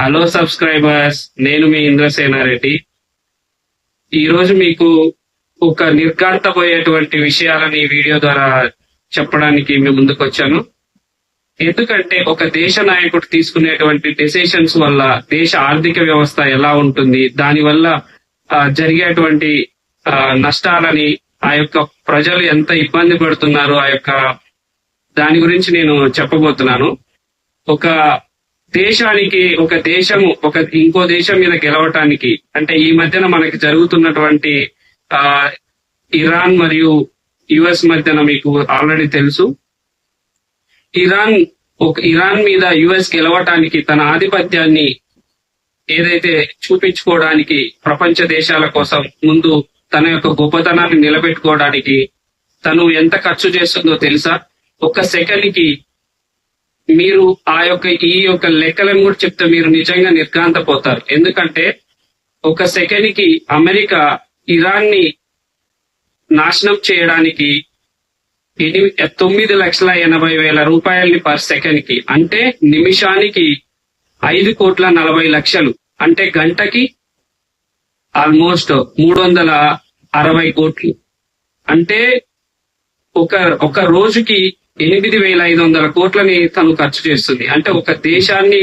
Hello subscribers, నేను మీ ఇంద్రసేనారెడ్డి. ఈ రోజు మీకు ఒక నిర్ఘాంతపోయేటువంటి విషయాలని ఈ వీడియో ద్వారా చెప్పడానికి మీ ముందుకు వచ్చాను. ఎందుకంటే ఒక దేశ నాయకుడు తీసుకునేటువంటి డెసిషన్స్ వల్ల దేశ ఆర్థిక వ్యవస్థ ఎలా ఉంటుంది, దానివల్ల జరిగేటువంటి నష్టాలని, ఆ యొక్క ప్రజలు ఎంత ఇబ్బంది పడుతున్నారు, దాని గురించి నేను చెప్పబోతున్నాను. ఒక దేశానికి ఇంకో దేశం మీద గెలవటానికి, అంటే ఈ మధ్యన మనకి జరుగుతున్నటువంటి ఇరాన్ మరియు యుఎస్ మధ్యన మీకు ఆల్రెడీ తెలుసు. ఇరాన్ మీద యుఎస్ గెలవటానికి, తన ఆధిపత్యాన్ని ఏదైతే చూపించుకోవడానికి ప్రపంచ దేశాల కోసం ముందు తన యొక్క గొప్పతనాన్ని నిలబెట్టుకోవడానికి తను ఎంత ఖర్చు చేస్తుందో తెలుసా? ఒక్క సెకండ్ కి మీరు ఈ యొక్క లెక్కలను కూడా చెప్తే మీరు నిజంగా నిర్ఘాంతపోతారు. ఎందుకంటే ఒక సెకండ్ కి అమెరికా ఇరాన్ ని నాశనం చేయడానికి 9,80,000 రూపాయలని పర్ సెకండ్ కి, అంటే నిమిషానికి 5,40,00,000, అంటే గంటకి ఆల్మోస్ట్ 360 కోట్లు, అంటే ఒక రోజుకి 8,500 కోట్లని తను ఖర్చు చేస్తుంది. అంటే ఒక దేశాన్ని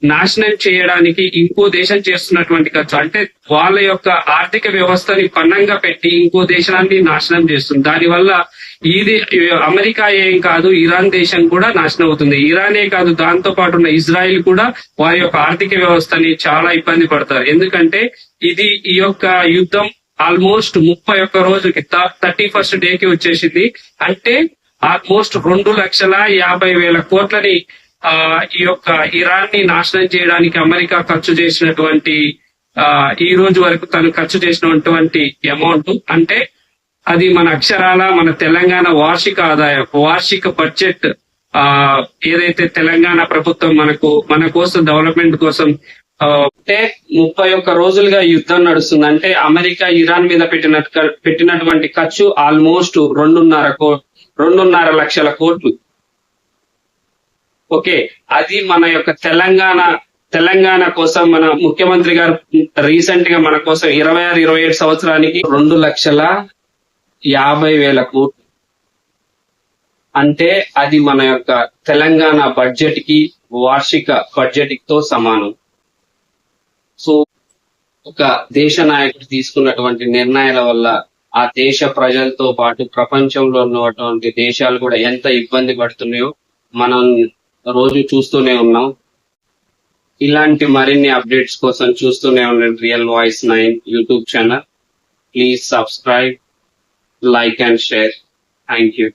నాశనం చేయడానికి ఇంకో దేశం చేస్తున్నటువంటి ఖర్చు, అంటే వాళ్ళ యొక్క ఆర్థిక వ్యవస్థని పన్నంగా పెట్టి ఇంకో దేశాన్ని నాశనం చేస్తుంది. దానివల్ల అమెరికా ఏం కాదు, ఇరాన్ దేశం కూడా నాశనం అవుతుంది. ఇరానే కాదు, దాంతో పాటు ఉన్న ఇజ్రాయిల్ కూడా వారి యొక్క ఆర్థిక వ్యవస్థని చాలా ఇబ్బంది పడతారు. ఎందుకంటే ఈ యొక్క యుద్ధం ఆల్మోస్ట్ 31 రోజుకి 31st డేకి వచ్చేసింది. అంటే ఆల్మోస్ట్ 2,50,000 కోట్లని ఈ యొక్క ఇరాన్ ని నాశనం చేయడానికి అమెరికా ఖర్చు చేసినటువంటి ఈ రోజు వరకు తను ఖర్చు చేసినటువంటి అమౌంట్, అంటే అది మన తెలంగాణ వార్షిక ఆదాయం, వార్షిక బడ్జెట్ ఏదైతే తెలంగాణ ప్రభుత్వం మన కోసం డెవలప్మెంట్ కోసం అంటే 31 రోజులుగా యుద్ధం నడుస్తుంది. అంటే అమెరికా ఇరాన్ మీద పెట్టినటువంటి ఖర్చు ఆల్మోస్ట్ 2.5 లక్షల కోట్లు. ఓకే, అది మన యొక్క తెలంగాణ కోసం మన ముఖ్యమంత్రి గారు రీసెంట్ గా మన కోసం 26-27 సంవత్సరానికి 2,50,000 కోట్లు, అంటే అది మన యొక్క తెలంగాణ బడ్జెట్ కి, వార్షిక బడ్జెట్ తో సమానం. సో ఒక దేశ నాయకుడు తీసుకున్నటువంటి నిర్ణయాల వల్ల ఆ దేశ ప్రజలతో పాటు ప్రపంచంలో ఉన్నటువంటి దేశాలు కూడా ఎంత ఇబ్బంది పడుతున్నాయో మనం రోజు చూస్తూనే ఉన్నాం. ఇలాంటి మరిన్ని అప్డేట్స్ కోసం చూస్తూనే ఉండండి real voice 9 YouTube channel. Please subscribe, like and share. Thank you.